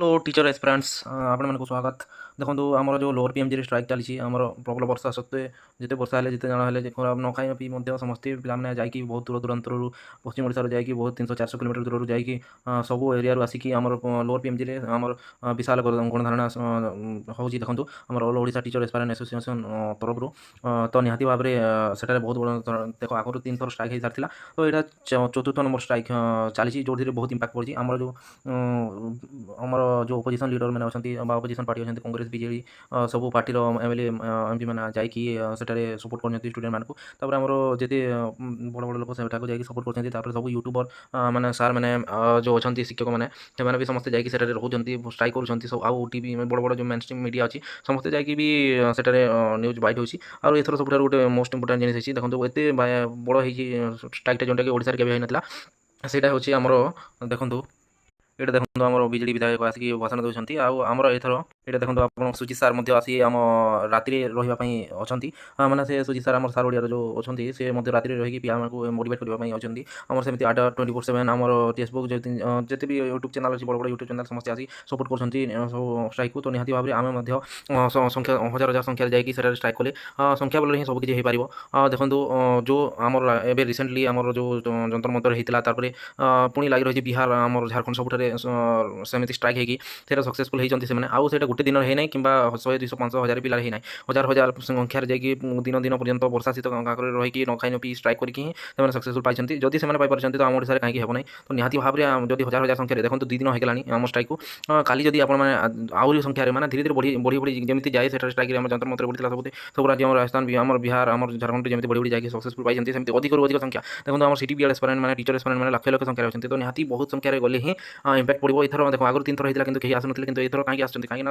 Hello teacher aspirants आपण मानक स्वागत। देखो आमर जो लोअर पीएमजी स्ट्राइक चली आमर प्रबल वर्षा सत्वे जिते वर्षा हेले जिते जाना हेले न खाई पी समस्ते पे जाकि बहुत दूर दूरांतर पश्चिम ओडिशा जाकि बहुत 300-400 किलोमीटर दूर जाकि सबू एरिया आसिकी आमर लोअर पीएमजी आमर विशाल गणधारणा होची। देखो आमर all Odisha teacher aspirant association तरफ तो निहाती भाव में सेटारे बहुत बड़ देख आगु 3 थर स्ट्राइक हो सारी। तो यहाँ चतुर्थ नंबर स्ट्राइक चली जो बहुत इम्पैक्ट पड़ी आमर जो आमर जो ओपोजिशन लीडर मैंने अच्छा ओपोजिशन पार्टी अच्छा कांग्रेस बीजेडी सब पार्टी एमएलए एमपी मैंने जाटारे सपोर्ट कर स्टूडेंट मानक आमर जिते बड़ बड़ लोक जाकि सपोर्ट कर सब यूट्यूबर मैंने सार मैंने जो अच्छा शिक्षक मैंने भी समस्त जाकि रोच स्ट्राइक कर सब आउ टीवी बड़ बड़ जो मेन स्ट्रीम मीडिया अच्छी समस्ते जाकि भी सेटारे न्यूज बाइट होती और एथर सब गोटे मोस्ट इंपोर्टाट जिनिस देखो एत बड़ हो स्ट्राइकटा जोटा कि ओडिशा केवे होता ସେଇଟା ହେଉଛି ଆମର ଦେଖନ୍ତୁ ଏଇଟା ଦେଖନ୍ତୁ ଆମର ବିଜେଡ଼ି ବିଧାୟକ ଆସିକି ଭାଷଣ ଦେଉଛନ୍ତି। ଆଉ ଆମର ଏଥର ଏଇଟା ଦେଖନ୍ତୁ ଆପଣ ସୁଜିତ ସାର୍ ମଧ୍ୟ ଆସି ଆମ ରାତିରେ ରହିବା ପାଇଁ ଅଛନ୍ତି। ମାନେ ସେ ସୁଜିତ ସାର୍ ଆମର ସାର୍ ଓଡ଼ିଆର ଯେଉଁ ଅଛନ୍ତି ସେ ମଧ୍ୟ ରାତିରେ ରହିକି ପିଲାମାନଙ୍କୁ ମୋଟିଭେଟ୍ କରିବା ପାଇଁ ଅଛନ୍ତି। ଆମର ସେମିତି ଆଡା 24/7 ଆମର ଟେକ୍ସଟବୁକ୍ ଯେତେ ବି ୟୁଟ୍ୟୁବ୍ ଚ୍ୟାନେଲ୍ ଅଛି ବଡ଼ ବଡ଼ ୟୁଟ୍ୟୁବ୍ ଚ୍ୟାନେଲ୍ ସମସ୍ତେ ଆସି ସପୋର୍ଟ କରୁଛନ୍ତି ସବୁ ଷ୍ଟ୍ରାଇକ୍କୁ। ତ ନିହାତି ଭାବରେ ଆମେ ମଧ୍ୟ ସଂଖ୍ୟା ହଜାର ହଜାର ସଂଖ୍ୟାରେ ଯାଇକି ସେଠାରେ ଷ୍ଟ୍ରାଇକ୍ କଲେ ସଂଖ୍ୟା ବଳରେ ହିଁ ସବୁ କିଛି ହେଇପାରିବ। ଦେଖନ୍ତୁ ଯେଉଁ ଆମର ଏବେ ରିସେଣ୍ଟଲି ଆମର ଯେଉଁ ଯନ୍ତ୍ର ମନ୍ତ୍ର ହେଇଥିଲା ତାପରେ ପୁଣି ଲାଗି ରହିଛି ବିହାର ଆମର ଝାଡ଼ଖଣ୍ଡ ସବୁଠାରେ ସେମିତି ଷ୍ଟ୍ରାଇକ୍ ହେଇକି ସେଇଟା ସକ୍ସେସଫୁଲ୍ ହେଇଛନ୍ତି ସେମାନେ। ଆଉ ସେଇଟା ଗୋଟେ ଦିନରେ ହେଇନାହିଁ କିମ୍ବା 100, 200, 500, 1000 ପିଲାରେ ହେଇନାହିଁ, ହଜାର ହଜାର ସଂଖ୍ୟାରେ ଯାଇକି ଦିନ ଦିନ ପର୍ଯ୍ୟନ୍ତ ବର୍ଷା ଶୀତ କାକରେ ରହିକି ନ ଖାଇ ନ ପିଇ ଷ୍ଟ୍ରାଇକ୍ କରିକି ହିଁ ସେମାନେ ସକ୍ସେସଫୁଲ୍ ପାଇଛନ୍ତି। ଯଦି ସେମାନେ ପାଇପାରୁଛନ୍ତି ତ ଆମ ଓଡ଼ିଶାରେ କାହିଁକି ହେବ ନାହିଁ? ତ ନିହାତି ଭାବରେ ଯଦି ହଜାର ହଜାର ସଂଖ୍ୟାରେ ଦେଖନ୍ତୁ 2 ଦିନ ହେଇଗଲାଣି ଆମ ଷ୍ଟ୍ରାଇକ୍କୁ। କାଲି ଯଦି ଆପଣମାନେ ଆହୁରି ସଂଖ୍ୟାରେ ମାନେ ଧୀରେ ଧୀରେ ବଢ଼ି ବଢ଼ି ଯେମିତି ଯାଏ ସେଠାରେ ଷ୍ଟ୍ରାଇକ୍ରେ ଆମ ଯନ୍ତ୍ର ମନ୍ତ୍ର ବଢ଼ିଥିଲା ସବୁ ରାଜ୍ୟ ଆମର ରାଜସ୍ଥାନ ଆମର ବିହାର ଆମର ଝାଡ଼ଖଣ୍ଡରେ ଯେମିତି ବଢ଼ି ବଢ଼ି ଯାଇକି ସକ୍ସେସଫୁଲ୍ ପାଇଛନ୍ତି ସେମିତି ଅଧିକରୁ ଅଧିକ ସଂଖ୍ୟା ଦେଖନ୍ତୁ ଆମର ସିଟି ବିଏଲ୍ ଏସ୍ପାରେଣ୍ଟ ମାନେ टीचर एस्पारेंट मैंने लक्ष लक्ष संख्यार अच्छे। तो निहाती बहुत संख्यार गले ही इम्पैक्ट पड़ो। एथर देखो आगुरी 3 थर होता कि कहीं आसुन कि एथर कहीं आसुँच कहीं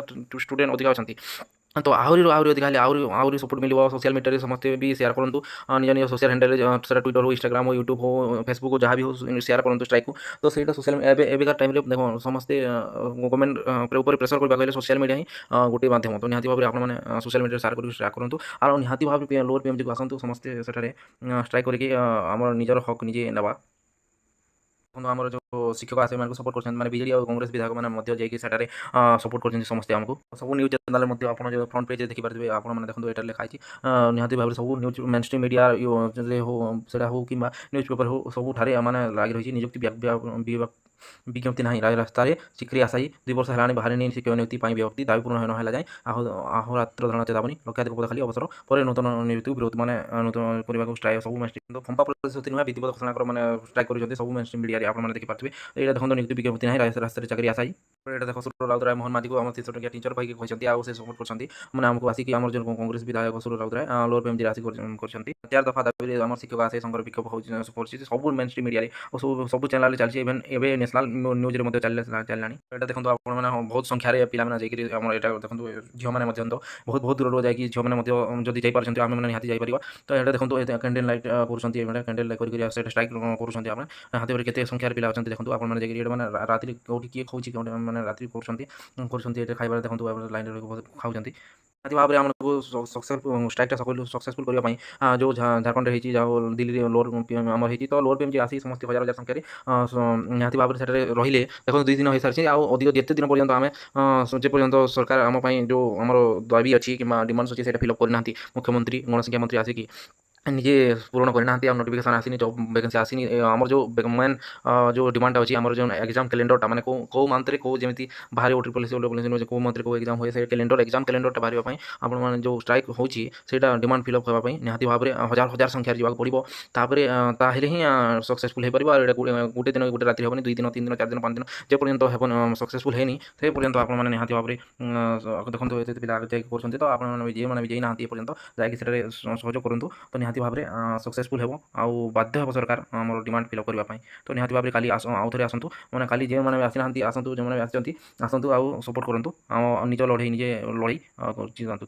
स्टूडेंट अधिक अच्छा तो आहरी अधिक आहरी सपोर्ट मिले सोशल मीडिया समस्त भी शेयर करूँ निज निज सोशल हैंडल ट्विटर हो इंस्टाग्राम हो यूट्यूब हो फेसबुक हो जहाँ भी हो शेयर करूँ स्ट्राइक को। तो सहीटा सोशल एबिका टाइम देखो समस्ते गवर्नमेंट प्रेसर करने सोशल मीडिया ही गोटे मध्यम। तो निहाती भाव में आपने सोशल मीडिया शेयर कर स्ट्राइक करूँ और निहाती भाव लोअर पीएमजी को आसतु समस्ते सेठारे स्ट्राइक करके आम निजर हक निजे नेबा। आमर जो शिक्षक आसे सपोर्ट कर बीजेडी और कांग्रेस विधायक मैंने जाकि सेठारे सपोर्ट कर समस्ते आमको सब न्यूज चैनल आप जो फ्रंट पेज देखिपारे आपने देखो यहाँ लिखाई निहाती भाव सब न्यूज मेन स्ट्रीम मीडिया हो सेटा हो कि न्यूज पेपर हो सबुठारे मैंने लगी रही नियुक्ति विज्ञप्ति ना रास्तार चिक्री आशायी 2 वर्ष है बाहर नहीं शिक्षक नियुक्ति व्यक्ति दाबी पूर्ण ना जाए अहोरात्र धरणा चेतावनी लक्षाधिक पद खाली अवसर पर नूतन नियुक्ति विरोध मैंने नूतन करने स्ट्राइक सब मेन फंपा प्रतिश्रुति नुहे विधिवत घोषणा मैंने स्ट्राइक कर सब मेन स्ट्रीम मीडिया आपने देखिपारे यहाँ देखो नियुक्ति विज्ञप्ति ना रास्तार चाकरी आशायी यहाँ देख सुर राउतराय मोहन माझी को आम 300 टंकिया टीचर कहीं कहते आउ से सपोर्ट कर मैंने आमको आसिक आम जो कांग्रेस विधायक सुर राउतराय लोअर पीएमजी आसिक कर 4 दफा दाबी आम शिक्षक आसे संघर विक्षोभ होती सब मेन स्ट्रीम मीडिया और सब चैनल चलती इवेन एवं नेशनल न्यूज चलना यहाँ देखो आप बहुत संख्यार पिला जाकि देखो झील मैंने बहुत बहुत दूर जाकि झील मैंने जब जापार आम मैंने निहाती जापर। तो यहाँ देखो कैंडल लाइट कर कैंडल लाइट कर स्ट्राइक कर हाथ में केते संख्यार पिला अच्छा देखो आप मैंने रात कौटी किए खाऊँ मैंने रात कर खाइबार देखो लाइन खाऊँ निहाती भाव में आमको स्ट्राइकटा सक्सेसफुल करने जो झारखंड होती दिल्ली लोअर आम होती तो लोअर पीएमजी आसी समस्त हजार हजार संख्यार निहाती भाव में रहिले देखो 2 दिन हो सारी अधिक जिते दिन पर्यंत आम जेपर्यंत सरकार आम जो आम दाबी अच्छी कि डिमांड्स अच्छी फिलअप करना मुख्यमंत्री गणशिक्षा मंत्री आसिकी निजे पूरण करना नोटिफिकेशन आसनी जॉब वैकेंसी आसनी आमर जो मेन जो डिमांड अच्छी आमर जो एग्जाम कैलेंडरटा मैंने कौ मंथ कौ जमी बाहर ओटी पॉलिसी कौ मंथ को एग्जाम हुए से कैलेंडर एग्जाम कैलेंडरटा बाहर आप जो स्ट्राइक होची सेटा डिमांड फिलअप होगापी निहाती भाव में हजार हजार संख्यार जावाक पड़ो तापर ताहले ही सक्सेसफुल हो पार। और गोटे दिन गोटे राति हेनी 2 दिन 3 दिन 4 दिन 5 दिन जे पर्यंत हेन सक्सेसफुल है से पर्यंत आपने निहाती भाव में देखो ये पिला कर तो आपने जी मैंने जाइना पर्यंत जाकि सहयोग करूँ तो निहाती भाव में सक्सेसफुल हो आउ बाध्य हे सरकार आम डिमांड फिलअप करने। तो निहाती भाव में काली आउ थे आसतु मैंने काली जो मैंने आसी ना आसतु जो मैंने आसतु आउ सपोर्ट करूँ निज लड़े निजे लड़ी जातु।